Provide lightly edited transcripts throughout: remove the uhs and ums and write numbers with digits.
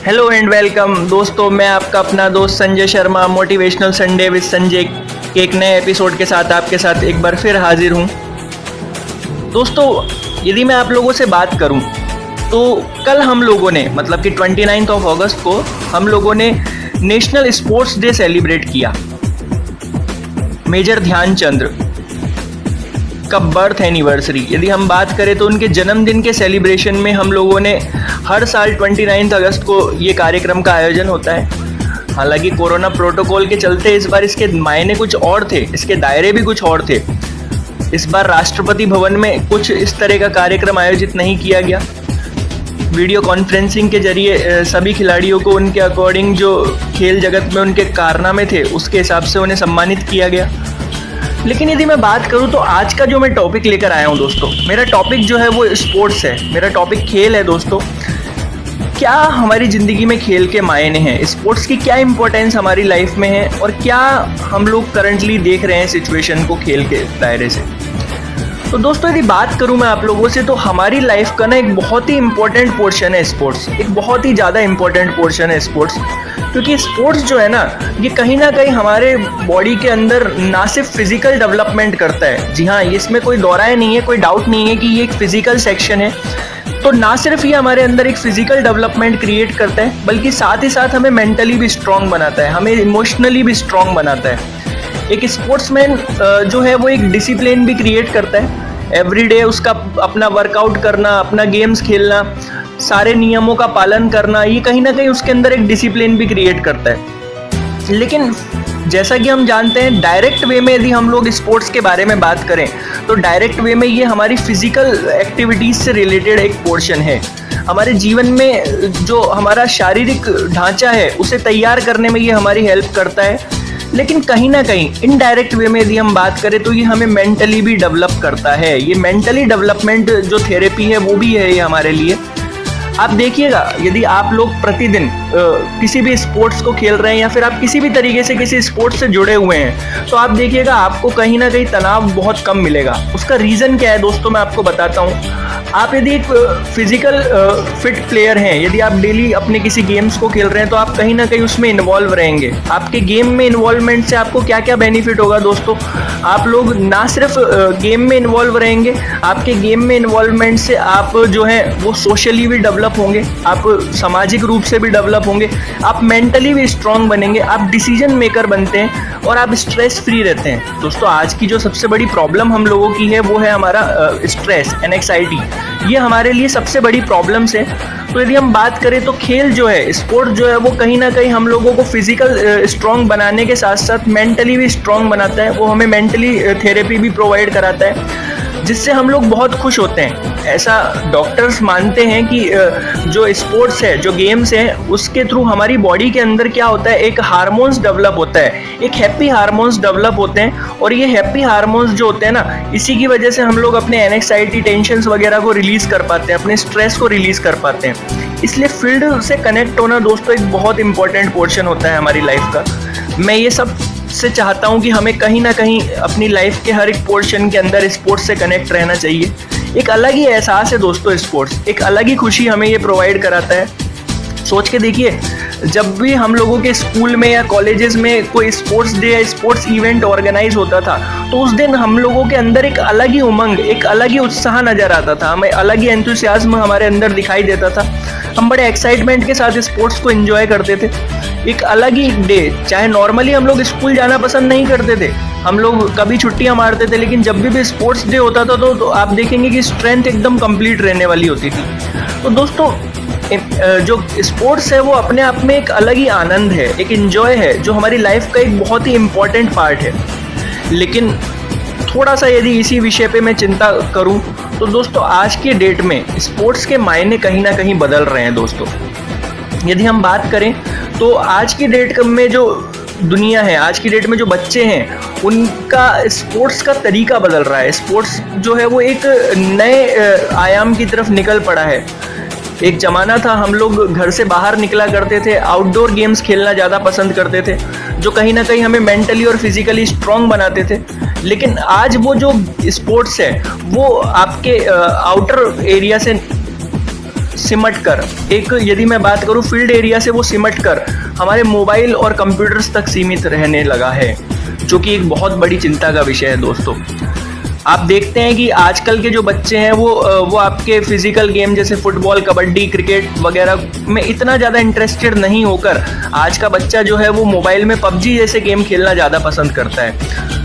Hello and welcome दोस्तों, मैं आपका अपना दोस्त Sanjay Sharma motivational Sunday with Sanjay के एक नए एपिसोड के साथ आपके साथ एक बार फिर हाजिर हूँ। दोस्तों, यदि मैं आप लोगों से बात करूँ तो कल हम लोगों ने मतलब कि 29 अगस्त को हम लोगों ने नेशनल स्पोर्ट्स डे सेलिब्रेट किया। मेजर ध्यानचंद का बर्थ एनिवर्सरी, यदि हम बात करें तो उनके जन्मदिन के सेलिब्रेशन में हम लोगों ने हर साल 29 अगस्त को ये कार्यक्रम का आयोजन होता है। हालांकि कोरोना प्रोटोकॉल के चलते इस बार इसके मायने कुछ और थे, इसके दायरे भी कुछ और थे। इस बार राष्ट्रपति भवन में कुछ इस तरह का कार्यक्रम आयोजित नहीं किया गया। वीडियो कॉन्फ्रेंसिंग के जरिए सभी खिलाड़ियों को उनके अकॉर्डिंग जो खेल जगत में उनके कारनामे थे उसके हिसाब से उन्हें सम्मानित किया गया। लेकिन यदि मैं बात करूं तो आज का जो मैं टॉपिक लेकर आया हूं दोस्तों, मेरा टॉपिक जो है वो स्पोर्ट्स है, मेरा टॉपिक खेल है। दोस्तों, क्या हमारी ज़िंदगी में खेल के मायने हैं, स्पोर्ट्स की क्या इंपॉर्टेंस हमारी लाइफ में है और क्या हम लोग करंटली देख रहे हैं सिचुएशन को खेल के दायरे से। तो दोस्तों, यदि बात करूं मैं आप लोगों से तो हमारी लाइफ का ना एक बहुत ही इंपॉर्टेंट पोर्शन है स्पोर्ट्स, एक बहुत ही ज़्यादा इंपॉर्टेंट पोर्शन है स्पोर्ट्स। क्योंकि स्पोर्ट्स जो है ना, ये कहीं ना कहीं हमारे बॉडी के अंदर ना सिर्फ फिजिकल डेवलपमेंट करता है, जी हाँ, इसमें कोई दोहराए नहीं है, कोई डाउट नहीं है कि ये एक फिजिकल सेक्शन है। तो ना सिर्फ ये हमारे अंदर एक फिजिकल डेवलपमेंट क्रिएट करता है, बल्कि साथ ही साथ हमें मेंटली भी स्ट्रांग बनाता है, हमें इमोशनली भी स्ट्रांग बनाता है। एक स्पोर्ट्समैन जो है वो एक डिसिप्लिन भी क्रिएट करता है। एवरीडे उसका अपना वर्कआउट करना, अपना गेम्स खेलना, सारे नियमों का पालन करना, ये कहीं ना कहीं उसके अंदर एक डिसिप्लिन भी क्रिएट करता है। लेकिन जैसा कि हम जानते हैं, डायरेक्ट वे में यदि हम लोग स्पोर्ट्स के बारे में बात करें तो डायरेक्ट वे में ये हमारी फिजिकल एक्टिविटीज़ से रिलेटेड एक पोर्शन है। हमारे जीवन में जो हमारा शारीरिक ढांचा है उसे तैयार करने में ये हमारी हेल्प करता है। लेकिन कहीं ना कहीं इनडायरेक्ट वे में यदि हम बात करें तो ये हमें मेंटली भी डेवलप करता है। ये मेंटली डेवलपमेंट जो थेरेपी है वो भी है ये हमारे लिए। आप देखिएगा, यदि आप लोग प्रतिदिन किसी भी स्पोर्ट्स को खेल रहे हैं या फिर आप किसी भी तरीके से किसी स्पोर्ट्स से जुड़े हुए हैं तो आप देखिएगा आपको कहीं ना कहीं तनाव बहुत कम मिलेगा। उसका रीज़न क्या है दोस्तों, मैं आपको बताता हूँ। आप यदि एक फिजिकल फिट प्लेयर हैं, यदि आप डेली अपने किसी गेम्स को खेल रहे हैं तो आप कहीं ना कहीं उसमें इन्वॉल्व रहेंगे। आपके गेम में इन्वॉल्वमेंट से आपको क्या क्या बेनिफिट होगा दोस्तों, आप लोग ना सिर्फ गेम में इन्वॉल्व रहेंगे, आपके गेम में इन्वॉल्वमेंट से आप जो है वो सोशली भी डेवलप होंगे, आप सामाजिक रूप से भी डेवलप होंगे, आप मेंटली भी स्ट्रांग बनेंगे, आप डिसीजन मेकर बनते हैं और आप स्ट्रेस फ्री रहते हैं। दोस्तों, आज की जो सबसे बड़ी प्रॉब्लम हम लोगों की है वो है हमारा स्ट्रेस एंड एंग्जाइटी। ये हमारे लिए सबसे बड़ी प्रॉब्लम्स है। तो यदि हम बात करें तो खेल जो है, स्पोर्ट जो है वो कहीं ना कहीं हम लोगों को फिजिकल स्ट्रांग बनाने के साथ साथ मेंटली भी स्ट्रांग बनाता है। वो हमें मेंटली थेरेपी भी प्रोवाइड कराता है जिससे हम लोग बहुत खुश होते हैं। ऐसा डॉक्टर्स मानते हैं कि जो स्पोर्ट्स है, जो गेम्स हैं, उसके थ्रू हमारी बॉडी के अंदर क्या होता है, एक हार्मोन्स डेवलप होता है, एक हैप्पी हार्मोन्स डेवलप होते हैं। और ये हैप्पी हार्मोन्स जो होते हैं ना, इसी की वजह से हम लोग अपने एंग्जाइटी, टेंशन्स वगैरह को रिलीज़ कर पाते हैं, अपने स्ट्रेस को रिलीज़ कर पाते हैं। इसलिए फील्ड से कनेक्ट होना दोस्तों एक बहुत इंपॉर्टेंट पोर्शन होता है हमारी लाइफ का। मैं ये सब से चाहता हूँ कि हमें कहीं ना कहीं अपनी लाइफ के हर एक पोर्शन के अंदर स्पोर्ट्स से कनेक्ट रहना चाहिए। एक अलग ही एहसास है दोस्तों स्पोर्ट्स, एक अलग ही खुशी हमें ये प्रोवाइड कराता है। सोच के देखिए, जब भी हम लोगों के स्कूल में या कॉलेजेस में कोई स्पोर्ट्स डे या स्पोर्ट्स इवेंट ऑर्गेनाइज होता था तो उस दिन हम लोगों के अंदर एक अलग ही उमंग, एक अलग ही उत्साह नज़र आता था, हमें अलग ही एंथुसियाज्म हमारे अंदर दिखाई देता था। हम बड़े एक्साइटमेंट के साथ स्पोर्ट्स को एंजॉय करते थे। एक अलग ही डे, चाहे नॉर्मली हम लोग स्कूल जाना पसंद नहीं करते थे, हम लोग कभी छुट्टियां मारते थे, लेकिन जब भी स्पोर्ट्स डे होता था तो आप देखेंगे कि स्ट्रेंथ एकदम कंप्लीट रहने वाली होती थी। तो दोस्तों, जो स्पोर्ट्स है वो अपने आप में एक अलग ही आनंद है, एक एंजॉय है, जो हमारी लाइफ का एक बहुत ही इम्पॉर्टेंट पार्ट है। लेकिन थोड़ा सा यदि इसी विषय पे मैं चिंता करूं तो दोस्तों, आज के डेट में स्पोर्ट्स के मायने कहीं ना कहीं बदल रहे हैं दोस्तों। यदि हम बात करें तो आज की डेट में जो दुनिया है, आज की डेट में जो बच्चे हैं, उनका स्पोर्ट्स का तरीका बदल रहा है। स्पोर्ट्स जो है वो एक नए आयाम की तरफ निकल पड़ा है। एक ज़माना था हम लोग घर से बाहर निकला करते थे, आउटडोर गेम्स खेलना ज़्यादा पसंद करते थे, जो कहीं ना कहीं हमें मेंटली और फिजिकली स्ट्रांग बनाते थे। लेकिन आज वो जो स्पोर्ट्स है वो आपके आउटर एरिया से सिमट कर, एक यदि मैं बात करूं फील्ड एरिया से वो सिमट कर हमारे मोबाइल और कंप्यूटर्स तक सीमित रहने लगा है, जो कि एक बहुत बड़ी चिंता का विषय है दोस्तों। आप देखते हैं कि आजकल के जो बच्चे हैं वो आपके फिजिकल गेम जैसे फुटबॉल, कबड्डी, क्रिकेट वगैरह में इतना ज़्यादा इंटरेस्टेड नहीं होकर आज का बच्चा जो है वो मोबाइल में पबजी जैसे गेम खेलना ज़्यादा पसंद करता है,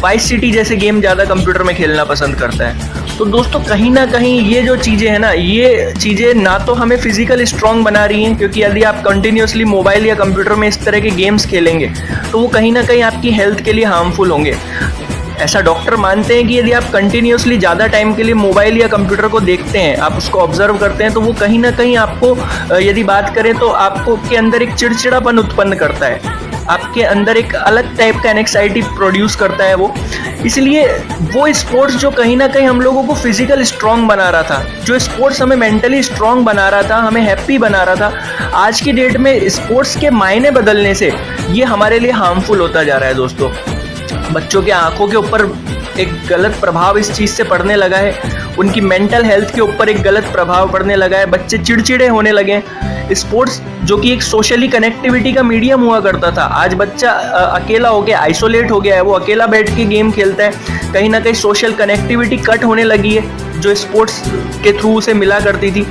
वाइस सिटी जैसे गेम ज़्यादा कंप्यूटर में खेलना पसंद करता है। तो दोस्तों कहीं ना कहीं ये जो चीज़ें हैं ना, ये चीज़ें ना तो हमें फिजिकल स्ट्रांग बना रही हैं, क्योंकि यदि आप कंटिन्यूसली मोबाइल या कंप्यूटर में इस तरह के गेम्स खेलेंगे तो वो कहीं ना कहीं आपकी हेल्थ के लिए हार्मफुल होंगे। ऐसा डॉक्टर मानते हैं कि यदि आप कंटिन्यूसली ज़्यादा टाइम के लिए मोबाइल या कंप्यूटर को देखते हैं, आप उसको ऑब्जर्व करते हैं, तो वो कहीं ना कहीं आपको यदि बात करें तो आपको के अंदर एक चिड़चिड़ापन उत्पन्न करता है, आपके अंदर एक अलग टाइप का एंग्जायटी प्रोड्यूस करता है वो। इसलिए वो स्पोर्ट्स जो कहीं ना कहीं हम लोगों को फिजिकल स्ट्रांग बना रहा था, जो स्पोर्ट्स हमें मेंटली स्ट्रांग बना रहा था, हमें हैप्पी बना रहा था, आज की डेट में स्पोर्ट्स के मायने बदलने से ये हमारे लिए हार्मफुल होता जा रहा है दोस्तों। बच्चों के आंखों के ऊपर एक गलत प्रभाव इस चीज़ से पड़ने लगा है, उनकी मेंटल हेल्थ के ऊपर एक गलत प्रभाव पड़ने लगा है, बच्चे चिड़चिड़े होने लगे। स्पोर्ट्स जो कि एक सोशली कनेक्टिविटी का मीडियम हुआ करता था, आज बच्चा अकेला हो गया, आइसोलेट हो गया है, वो अकेला बैठ के गेम खेलता है, कहीं ना कहीं सोशल कनेक्टिविटी कट होने लगी है जो स्पोर्ट्स के थ्रू उसे मिला करती थी।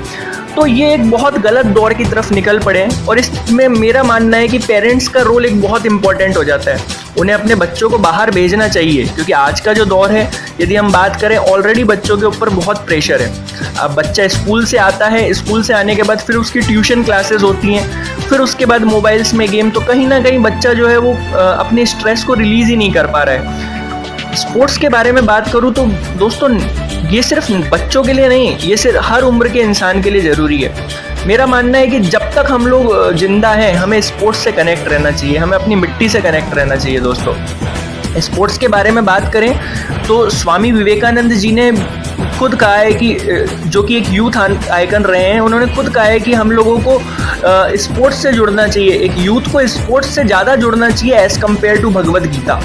तो ये एक बहुत गलत दौर की तरफ निकल पड़े हैं, और इसमें मेरा मानना है कि पेरेंट्स का रोल एक बहुत इंपॉर्टेंट हो जाता है। उन्हें अपने बच्चों को बाहर भेजना चाहिए, क्योंकि आज का जो दौर है, यदि हम बात करें, ऑलरेडी बच्चों के ऊपर बहुत प्रेशर है। अब बच्चा स्कूल से आता है, स्कूल से आने के बाद फिर उसकी ट्यूशन क्लासेस होती हैं, फिर उसके बाद मोबाइल्स में गेम, तो कहीं ना कहीं बच्चा जो है वो अपने स्ट्रेस को रिलीज़ ही नहीं कर पा रहा है। स्पोर्ट्स के बारे में बात करूँ तो दोस्तों ये सिर्फ बच्चों के लिए नहीं, ये सिर्फ हर उम्र के इंसान के लिए ज़रूरी है। मेरा मानना है कि जब तक हम लोग जिंदा हैं, हमें स्पोर्ट्स से कनेक्ट रहना चाहिए, हमें अपनी मिट्टी से कनेक्ट रहना चाहिए दोस्तों। स्पोर्ट्स के बारे में बात करें तो स्वामी विवेकानंद जी ने खुद कहा है कि जो कि एक यूथ आइकन रहे हैं, उन्होंने खुद कहा है कि हम लोगों को स्पोर्ट्स से जुड़ना चाहिए, एक यूथ को स्पोर्ट्स से ज़्यादा जुड़ना चाहिए as compare to Bhagavad Gita.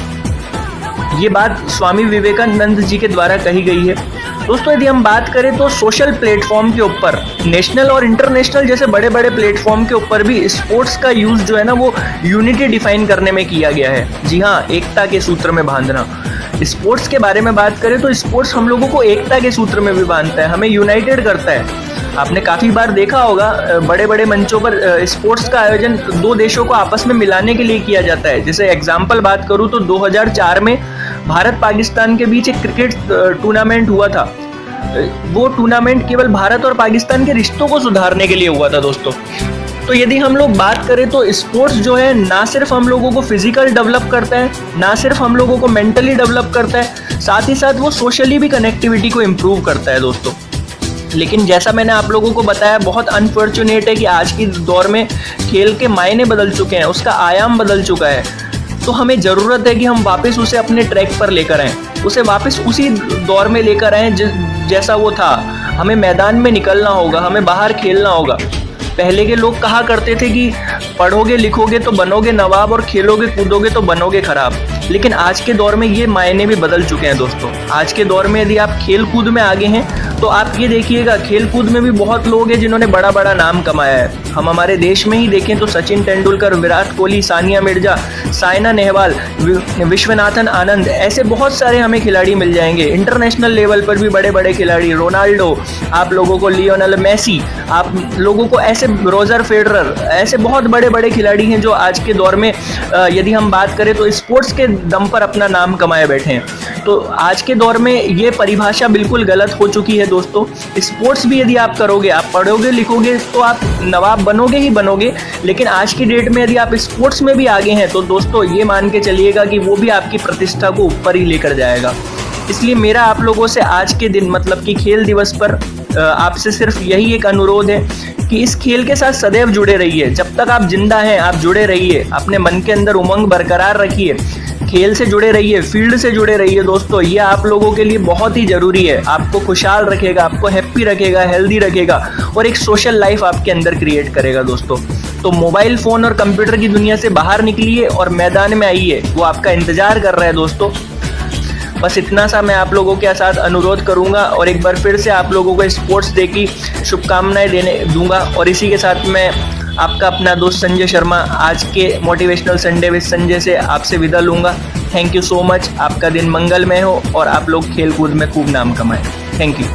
ये बात स्वामी विवेकानंद जी के द्वारा कही गई है। दोस्तों यदि हम बात करें तो सोशल प्लेटफॉर्म के ऊपर, नेशनल और इंटरनेशनल जैसे बड़े बड़े प्लेटफॉर्म के ऊपर भी स्पोर्ट्स का यूज़ जो है ना, वो यूनिटी डिफाइन करने में किया गया है। जी हाँ, एकता के सूत्र में बांधना। स्पोर्ट्स के बारे में बात करें तो स्पोर्ट्स हम लोगों को एकता के सूत्र में भी बांधता है, हमें यूनाइटेड करता है। आपने काफ़ी बार देखा होगा बड़े बड़े मंचों पर स्पोर्ट्स का आयोजन दो देशों को आपस में मिलाने के लिए किया जाता है। जैसे एग्जाम्पल बात करूँ तो 2004 में भारत पाकिस्तान के बीच एक क्रिकेट टूर्नामेंट हुआ था। वो टूर्नामेंट केवल भारत और पाकिस्तान के रिश्तों को सुधारने के लिए हुआ था दोस्तों। तो यदि हम लोग बात करें तो स्पोर्ट्स जो है ना सिर्फ हम लोगों को फिजिकल डेवलप करता है, ना सिर्फ हम लोगों को मेंटली डेवलप करता है, साथ ही साथ वो सोशली भी कनेक्टिविटी को इम्प्रूव करता है दोस्तों। लेकिन जैसा मैंने आप लोगों को बताया, बहुत अनफॉर्चुनेट है कि आज की दौर में खेल के मायने बदल चुके हैं, उसका आयाम बदल चुका है। तो हमें ज़रूरत है कि हम वापस उसे अपने ट्रैक पर लेकर आएँ, उसे वापस उसी दौर में लेकर आएँ जैसा वो था। हमें मैदान में निकलना होगा, हमें बाहर खेलना होगा। पहले के लोग कहा करते थे कि पढ़ोगे लिखोगे तो बनोगे नवाब और खेलोगे कूदोगे तो बनोगे खराब। लेकिन आज के दौर में ये मायने भी बदल चुके हैं दोस्तों। आज के दौर में यदि आप खेल कूद में आगे हैं तो आप ये देखिएगा, खेल कूद में भी बहुत लोग हैं जिन्होंने बड़ा बड़ा नाम कमाया है। हम हमारे देश में ही देखें तो सचिन तेंदुलकर, विराट कोहली, सानिया मिर्जा, साइना नेहवाल, विश्वनाथन आनंद, ऐसे बहुत सारे हमें खिलाड़ी मिल जाएंगे। इंटरनेशनल लेवल पर भी बड़े बड़े खिलाड़ी, रोनाल्डो, आप लोगों को लियोनेल मेसी, आप लोगों को ऐसे रोजर फेडरर, ऐसे बहुत बड़े बड़े खिलाड़ी हैं जो आज के दौर में यदि हम बात करें तो स्पोर्ट्स के दम पर अपना नाम कमाए बैठे हैं। तो आज के दौर में ये परिभाषा बिल्कुल गलत हो चुकी है दोस्तों। स्पोर्ट्स भी यदि आप करोगे, आप पढ़ोगे लिखोगे तो आप नवाब बनोगे ही बनोगे। लेकिन आज की डेट में यदि आप स्पोर्ट्स में भी आगे हैं तो दोस्तों ये मान के चलिएगा कि वो भी आपकी प्रतिष्ठा को ऊपर ही लेकर जाएगा। इसलिए मेरा आप लोगों से आज के दिन मतलब कि खेल दिवस पर आपसे सिर्फ यही एक अनुरोध है कि इस खेल के साथ सदैव जुड़े रहिए। जब तक आप जिंदा हैं आप जुड़े रहिए, अपने मन के अंदर उमंग बरकरार रखिए, खेल से जुड़े रहिए, फील्ड से जुड़े रहिए दोस्तों। ये आप लोगों के लिए बहुत ही ज़रूरी है, आपको खुशहाल रखेगा, आपको हैप्पी रखेगा, हेल्दी रखेगा और एक सोशल लाइफ आपके अंदर क्रिएट करेगा दोस्तों। तो मोबाइल फ़ोन और कंप्यूटर की दुनिया से बाहर निकलिए और मैदान में आइए, वो आपका इंतज़ार कर रहा है दोस्तों। बस इतना सा मैं आप लोगों के साथ अनुरोध करूंगा और एक बार फिर से आप लोगों को स्पोर्ट्स डे की शुभकामनाएं देने दूंगा। और इसी के साथ मैं आपका अपना दोस्त संजय शर्मा आज के मोटिवेशनल संडे विद संजय से आपसे विदा लूँगा। Thank you so much. आपका दिन मंगलमय हो और आप लोग खेल कूद में खूब नाम कमाएं। Thank you.